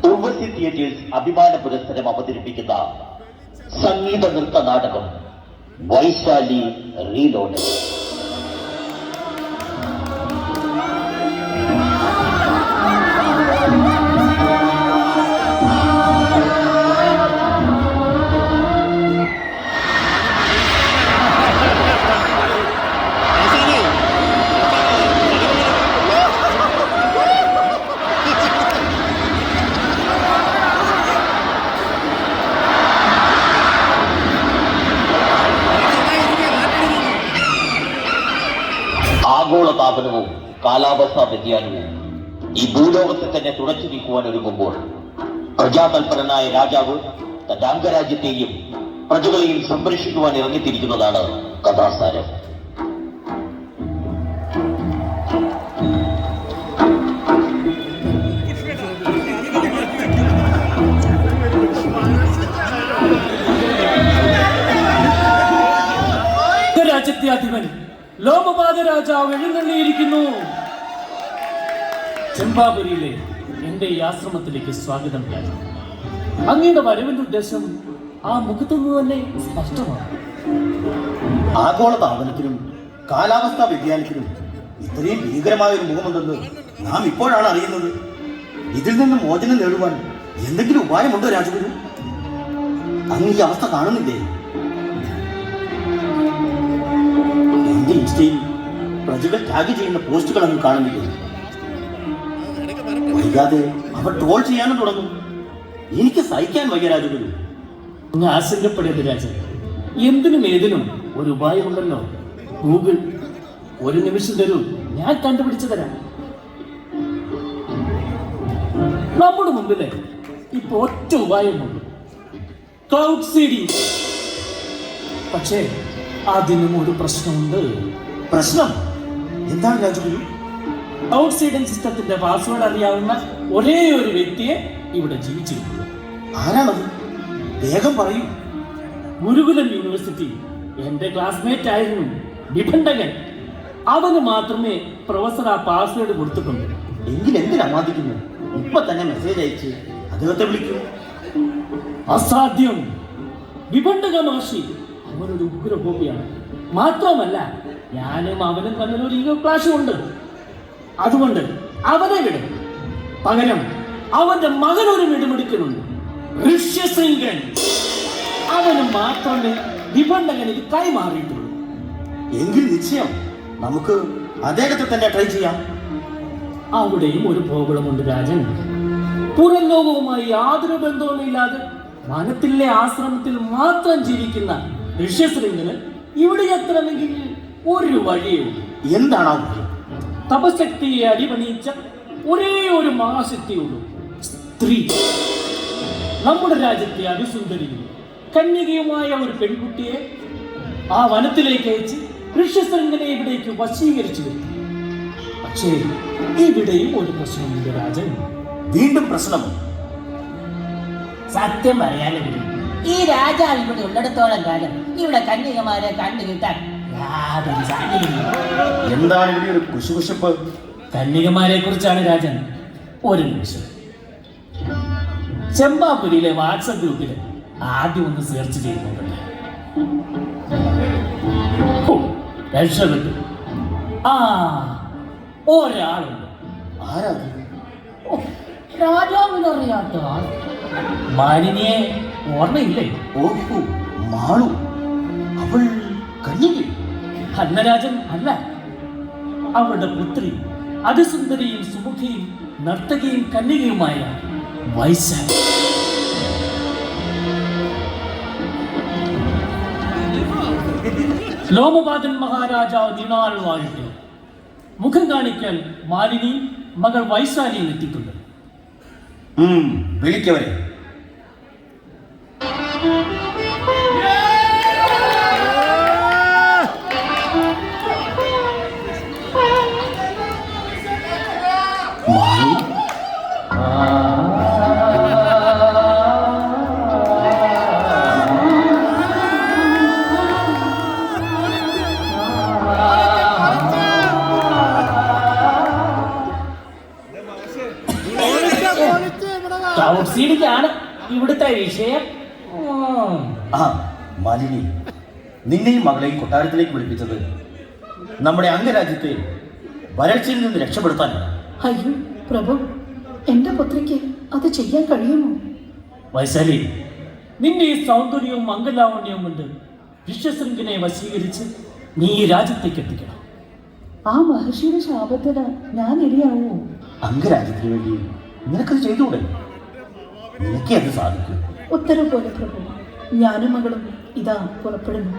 Urvashi theatres അഭിമാന പുരസ്സരം അവതരിപ്പിക്കുന്ന സംഗീത നൃത്ത നാടകം വൈശാലി റീലോഡ്. ആഗോളതാപനവും കാലാവസ്ഥാ വ്യതിയാനവും ഈ ഭൂലോകത്തെ തന്നെ തുടച്ചു നീക്കുവാൻ ഒരുങ്ങുമ്പോൾ പ്രജാതൽപരനായ രാജാവ് തന്റെ അംഗരാജ്യത്തെയും പ്രജകളെയും സംരക്ഷിക്കുവാൻ ഇറങ്ങിത്തിരിക്കുന്നതാണ് കഥാസാരം. രാജ്യത്തെ അധിപൻ ലോമപാത രാജാവ് എഴുന്നള്ളിയിരിക്കുന്നു. ചെമ്പാപുരിയിലെ എന്റെ ഈ ആശ്രമത്തിലേക്ക് സ്വാഗതം. അങ്ങയുടെ വരവിന്റെ ഉദ്ദേശം ആ മുഖത്തുനിന്ന് തന്നെ സ്പഷ്ടമാണ്. ആഗോളതാപനത്തിനും കാലാവസ്ഥാ വ്യതിയാനത്തിനും ഇത്രയും ഭീകരമായ ഒരു മുഖമുണ്ടെന്ന് നാം ഇപ്പോഴാണ് അറിയുന്നത്. ഇതിൽ നിന്ന് മോചനം നേടുവാൻ എന്തെങ്കിലും ഉപായമുണ്ടോ രാജഗുരു? അങ്ങ് ഈ അവസ്ഥ കാണുന്നില്ലേ? എന്റെ ഇൻസ്റ്റയിൽ പ്രജകൾ ടാഗ് ചെയ്യുന്ന പോസ്റ്റുകൾ അങ്ങ് കാണുന്നില്ലേ? വൈകാതെ അവർ ട്രോൾ ചെയ്യാനും തുടങ്ങും. എനിക്ക് സഹിക്കാൻ വയ്യ രാജഗുരു. അങ്ങ് ആശങ്കപ്പെടേണ്ട രാജൻ, എന്തിനും ഏതിനും ഒരു ഉപായമുണ്ടല്ലോ. ഗൂഗിൾ, ഒരു നിമിഷം തരൂ, ഞാൻ കണ്ടുപിടിച്ചു തരാം. നമ്മുടെ മുമ്പിലെ ഇപ്പൊ ഒറ്റ ഉപായമുണ്ട്, ക്ലൗഡ് സീഡിംഗ്. പക്ഷേ അതിനും ഒരു പ്രശ്നമുണ്ട്. പ്രശ്നം എന്താണ് രാജഗുരു? ക്ലൗഡ് സീഡിംഗ് സിസ്റ്റത്തിന്റെ പാസ്വേഡ് അറിയാവുന്ന ഒരേ ഒരു വ്യക്തിയെ ഇവിടെ ജീവിച്ചിരിക്കുന്നു. ആരാണത്? വേഗം പറയൂ. ഗുരുകുലം യൂണിവേഴ്സിറ്റി എന്റെ ക്ലാസ്മേറ്റ് ആയിരുന്നു, നിബന്ധകൻ. അവന് മാത്രമേ പ്രൊഫസർ ആ പാസ്വേഡ് കൊടുത്തിട്ടുണ്ട്. എങ്കിൽ എന്തിനാ മാതിക്കുന്നു? ഇപ്പൊ തന്നെ മെസ്സേജ് അയച്ച് അദ്ദേഹത്തെ വിളിക്കൂ. അസാധ്യം. വിഭണ്ഡക മഹർഷി അവനൊരു ഉഗ്രകോപിയാണ്. മാത്രമല്ല, ഞാനും അവനും തമ്മിലൊരു ഈഗോ ക്ലാഷും ഉണ്ട്. അതുകൊണ്ട് അവനെ വിടും. പകരം അവന്റെ മകനൊരു മിടുമിടുക്കനുണ്ട്, ഋഷ്യശൃംഗൻ. അവന് മാത്രമേ വിഭണ്ഡകനിൽ കൈമാറിയിട്ടുള്ളൂ. എങ്കിൽ നിശ്ചയം നമുക്ക് അദ്ദേഹത്തെ തന്നെ ട്രൈ ചെയ്യാം. അവിടെയും ഒരു പ്രോബ്ലമുണ്ട് രാജൻ. പുറം ലോകവുമായി യാതൊരു ബന്ധവുമില്ലാതെ വനത്തിലെ ആശ്രമത്തിൽ മാത്രം ജീവിക്കുന്ന ഋഷ്യശൃംഗന് ഇവിടെ എത്തണമെങ്കിൽ ഒരു വഴിയേ ഉള്ളൂ. എന്താണ് ആ വഴി? തപശക്തിയെ അടിപണിയിച്ച ഒരേ ഒരു മഹാശക്തിയുള്ളൂ, സ്ത്രീ. നമ്മുടെ രാജ്യത്തെ അതിസുന്ദരിയും കന്യകയുമായ ഒരു പെൺകുട്ടിയെ ആ വനത്തിലേക്ക് അയച്ച് ഋഷ്യശൃംഗനെ ഇവിടേക്ക് വശീകരിച്ചു വരുത്തി. പക്ഷേ ഇവിടെയും ഒരു പ്രശ്നമുണ്ട് രാജൻ. വീണ്ടും പ്രശ്നം? സത്യം പറയാനും ഈ രാജാവ് ഇവിടെ ഉള്ളിടത്തോളം കാലം ഇവിടെ കന്യകമാരെ കണ്ടു കിട്ടാൻ യാതൊരു സാധ്യതയില്ല. എന്താണ് ഇവിടെ ഒരു കുശുകുശപ്പ്? കന്യകമാരെ കുറിച്ചാണ് രാജൻ. ഒരു നിമിഷം, ചെമ്പാപുരിയിലെ വാട്സപ്പ് ഗ്രൂപ്പിൽ ആദ്യം ഒന്ന് സെർച്ച് ചെയ്യുന്നുണ്ട്. രക്ഷപ്പെട്ടു. ആ, ഒരാളുണ്ട്. ആരാ? രാജാവിനറിയാത്ത ആൾ. മാലിനിയെ ഓർമ്മയില്ലേ? ഓഹോ, മാളു. അവൾ കന്യക? ഹന്നരാജൻ അല്ല, അവളുടെ പുത്രി അതിസുന്ദരിയും സുമുഖിയും നർത്തകിയും കന്യകയുമായ വൈശാലി. ലോമപാതൻ മഹാരാജാവ് ദിനാൾ വാഴിട്ട് മുഖം കാണിക്കാൻ മാലിനി മകൾ വൈശാലിയും എത്തിയിട്ടുണ്ട്. വിളിക്കവരെ. ക്ലൗഡ് സീഡിംഗാണ് ഇവിടുത്തെ വിഷയം. ആ മാലിനി, നിന്നെയും മകളെയും കൊട്ടാരത്തിലേക്ക് വിളിപ്പിച്ചത് നമ്മുടെ അംഗരാജ്യത്തെ വരൾച്ചയിൽ നിന്ന് രക്ഷപ്പെടുത്താനാണ്. അയ്യോ പ്രഭു, എന്റെ പുത്രിക്ക് അത് ചെയ്യാൻ കഴിയുമോ? വൈശാലി, നിന്റെ ഈ സൗന്ദര്യവും മംഗലാവണ്യവും കൊണ്ട് ഋഷ്യശൃംഖനെ വശീകരിച്ച് നീ ഈ രാജ്യത്തേക്ക് എത്തിക്കണം. ആ മഹർഷിയുടെ ശാപത്തിന് ഞാൻ ഇരയാവോ? അംഗരാജ്യത്തിന് വേണ്ടി നിനക്കത് ചെയ്തുകൂടെ? നിനക്കേ അത് സാധിക്കും. ഉത്തരവ് പോലെ പ്രഭു. ഞാനും മകളും ഇതാ പുറപ്പെടുന്നു.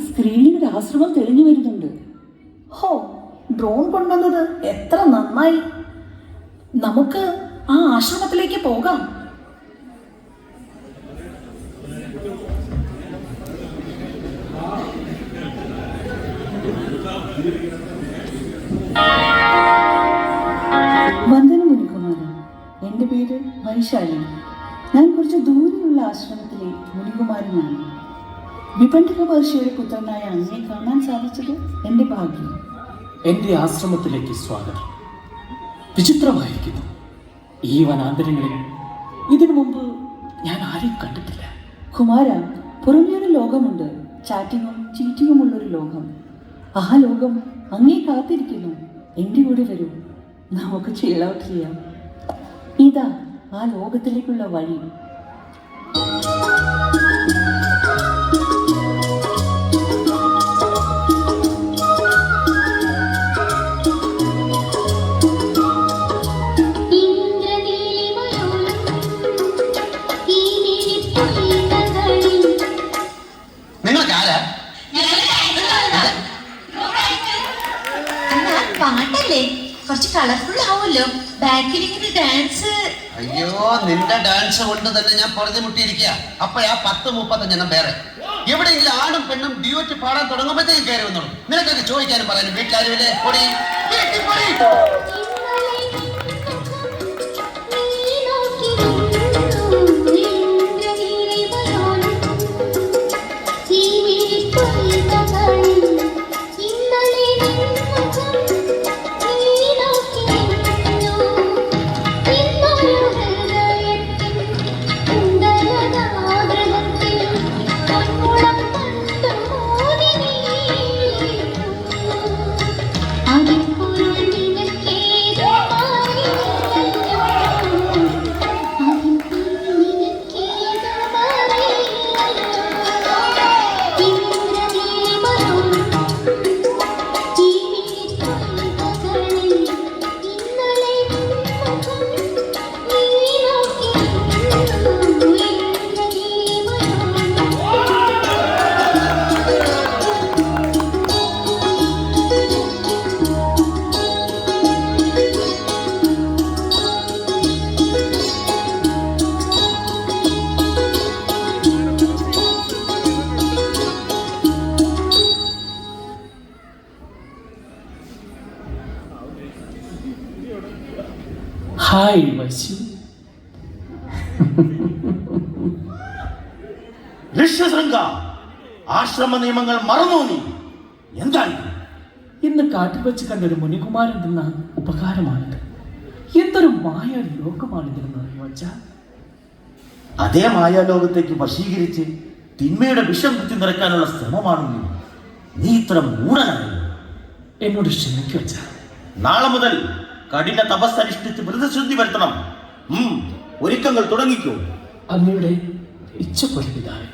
സ്ക്രീനിൽ ഒരു ആശ്രമം തെളിഞ്ഞു വരുന്നുണ്ട്. ഹോ, ഡ്രോൺ കൊണ്ടുവന്നത് എത്ര നന്നായി. നമുക്ക് ആ ആശ്രമത്തിലേക്ക് പോകാം. വന്ദനം മുനികുമാരൻ. എൻ്റെ പേര് വൈശാലി. ഞാൻ കുറച്ച് ദൂരെയുള്ള ആശ്രമത്തിലെ മുനികുമാരനാണ്. വിപണ്ഡിക മഹർഷിയുടെ പുത്രനായ അങ്ങയെ കാണാൻ സാധിച്ചത് എൻ്റെ ഭാഗ്യം. എൻ്റെ ആശ്രമത്തിലേക്ക് സ്വാഗതം. വിചിത്രമായിരിക്കുന്നു. ഈ വനാന്തരങ്ങളിൽ ഇതിനു മുമ്പ് ഞാൻ ആരെയും കണ്ടിട്ടില്ല. കുമാര, പുറമേ ഒരു ലോകമുണ്ട്. ചാറ്റിങ്ങും ചീറ്റിങ്ങുമുള്ളൊരു ലോകം. ആ ലോകം അങ്ങേ കാത്തിരിക്കുന്നു. എൻ്റെ കൂടെ വരൂ, നമുക്ക് ചിൽ ഔട്ട് ചെയ്യാം. ഇതാ ആ ലോകത്തിലേക്കുള്ള വഴി. പാട്ടല്ലേ, കുറച്ച് കളർഫുൾ ആവുമല്ലോ. ബാക്കിൽ ഇങ്ങനെ ഡാൻസ്. അയ്യോ, നിന്റെ ഡാൻസ് കൊണ്ട് തന്നെ ഞാൻ പുറത്തു മുട്ടിയിരിക്കുക. അപ്പഴാ 10-35 വേറെ എവിടെയെങ്കിലും ആണും പെണ്ണും ഡ്യൂറ്റ് പാടാൻ തുടങ്ങുമ്പോഴത്തേക്കും കയറി വന്നോളൂ. നിനക്കൊക്കെ ചോദിക്കാനും പറയാനും വീട്ടിലാരുമില്ലേ? പൊടി അതിൽ ഹായ് വശു. ഋഷ്യശൃംഗ, ആശ്രമ നിയമങ്ങൾ മറന്നു നീ. എന്താണ് ഇന്ന് കാട്ടിൽ വെച്ച് കണ്ടൊരു മുനികുമാരൻ തന്ന ഉപകാരമാണിത്. എന്തൊരു മായ ലോകമാണിതെന്ന് അറിയോ അച്ഛാ? അതേ മായാലോകത്തേക്ക് വശീകരിച്ച് തിന്മയുടെ വിഷം കുത്തി നിറയ്ക്കാനുള്ള ശ്രമമാണ് നീ ഇത്ര മൂഢനായി. എന്നോട് ക്ഷമിക്കൂ അച്ഛാ. നാളെ മുതൽ കഠിന തപസ്സനുഷ്ഠിച്ച് വ്രതശുദ്ധി വരുത്തണം. ഒരുക്കങ്ങൾ തുടങ്ങിക്കോ. അങ്ങയുടെ ഇച്ഛ പോലെ പിതാവേ.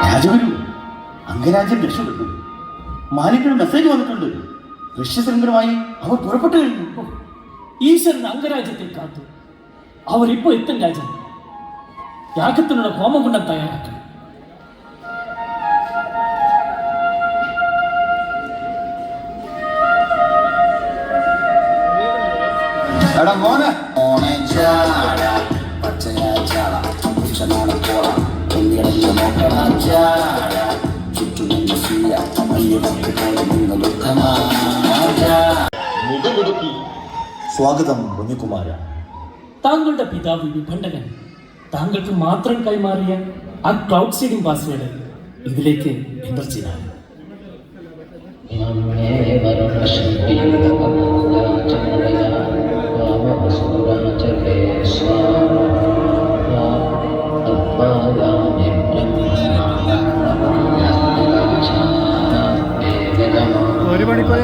രാജഗുരു, അംഗരാജ്യം രക്ഷപ്പെട്ടു. മാലിന്യയുടെ മെസ്സേജ് വന്നിട്ടുണ്ട്. ഋഷ്യശൃംഗനുമായി അവർ പുറപ്പെട്ടു കഴിഞ്ഞു. ഈശ്വരൻ അംഗരാജ്യത്തെ കാത്തു. അവരിപ്പോ എത്തും രാജൻ. യാഗത്തിനുള്ള ഹോമകുണ്ഡം തയ്യാറാക്കണം. എടാ മോനെ, സ്വാഗതം മുനികുമാര. താങ്കളുടെ പിതാവ് വിഭണ്ഡകൻ താങ്കൾക്ക് മാത്രം കൈമാറിയ ആ ക്ലൗഡ് സീഡിംഗ് പാസ്വേഡ് ഇതിലേക്ക് എൻ്റർ ചെയ്താൽ ഒരു മണിക്കൂറെ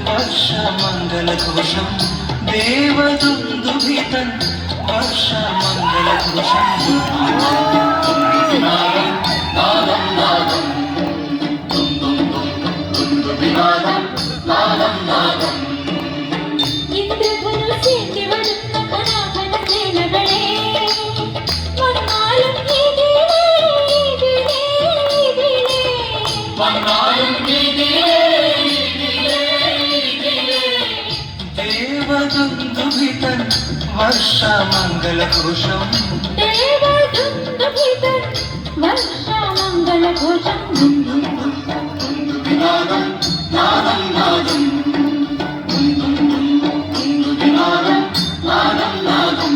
വർഷമംഗലഘോഷം ദേവദുന്ദുഭിതൻ വർഷമംഗലഘോഷം വർഷമംഗളഘോഷം വർഷമംഗളഘോഷം നാദം നാദം നാദം നാദം നാദം നാദം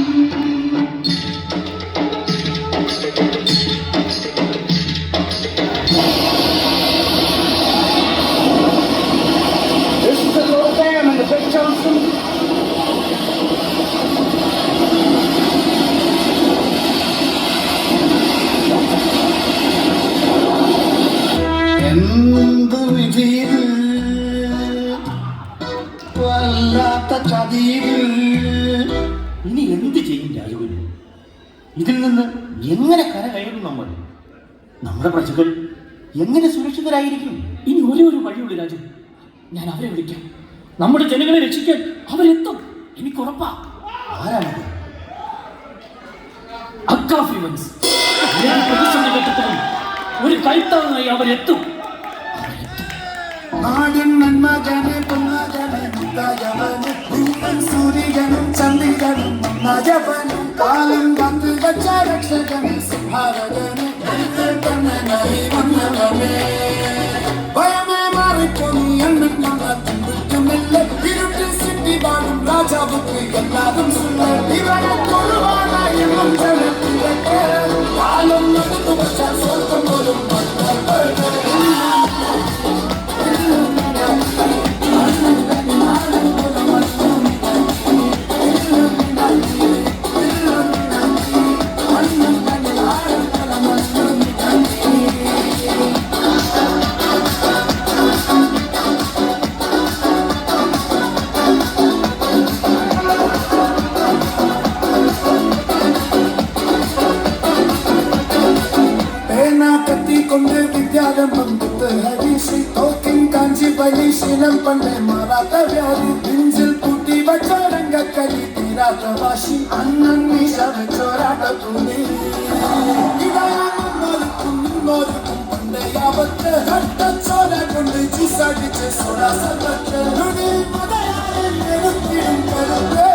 എന്ത് വിധിയിൽ വല്ലാത്ത ചതിയിൽ ഇനി എന്ത് ചെയ്യും രാജഗുരു? ഇതിൽ നിന്ന് എങ്ങനെ കരകയറും നമ്മൾ? നമ്മുടെ പ്രജകൾ എങ്ങനെ സുരക്ഷിതരായിരിക്കും? ഇനി ഒരേ ഒരു വഴിയുള്ളൂ രാജു. ഞാൻ അവരെ വിളിക്കാം. നമ്മുടെ ജനങ്ങളെ രക്ഷിക്കാൻ അവരെത്തും, എനിക്ക് ഉറപ്പാ. ആരാണത്? അക്കാഫിവൻസ്. ഏത് പ്രതിസന്ധി ഘട്ടത്തിലും ഒരു കൈത്താങ്ങായി അവരെത്തും. നാടിൻ നന്മജനെ പൊന്നജനെ മുത്തജവന് ഭൂമൻ സൂര്യനും ചന്ദ്രനും നജവനും കാലം വന്ന് വച്ച രക്ഷകന് സിംഹാരകന് കണ്ണനായി വന്നവനെ ഭയമേ മാറിപ്പോയി എണ്ണൻ ഞങ്ങൾക്കുമില്ല ഇരുട്ടിൽ സിറ്റി പാടും രാജാവുക്ക് എല്ലാതും സുന്ദർ ഇവനെ തൊഴുവാനായി എന്നും ജനത്തിലേക്ക് കാലം നടന്നു വച്ചാൽ സ്വർഗം പോലും കൊണ്ട് വിദ്യാരംഭം ഹരീഷി തോക്കിൻ കാഞ്ചി ബലീശീലം പണ്ടേ മാറാത്ത വ്യാധി പിഞ്ചിൽ കൂട്ടി വച്ചോരങ്കക്കലി തീരാത്ത വാശി അന്നൻ മീശ വെച്ചോരാട്ട തുണി ഇടയാകുന്നോർക്കും നിന്നോർക്കും പണ്ടേ ആപത്ത് കട്ടച്ചോര കൊണ്ട് ചിസടിച്ച് സോടാ സർവത്ത് മതയാരെ എടുത്തിടും കരുത്ത്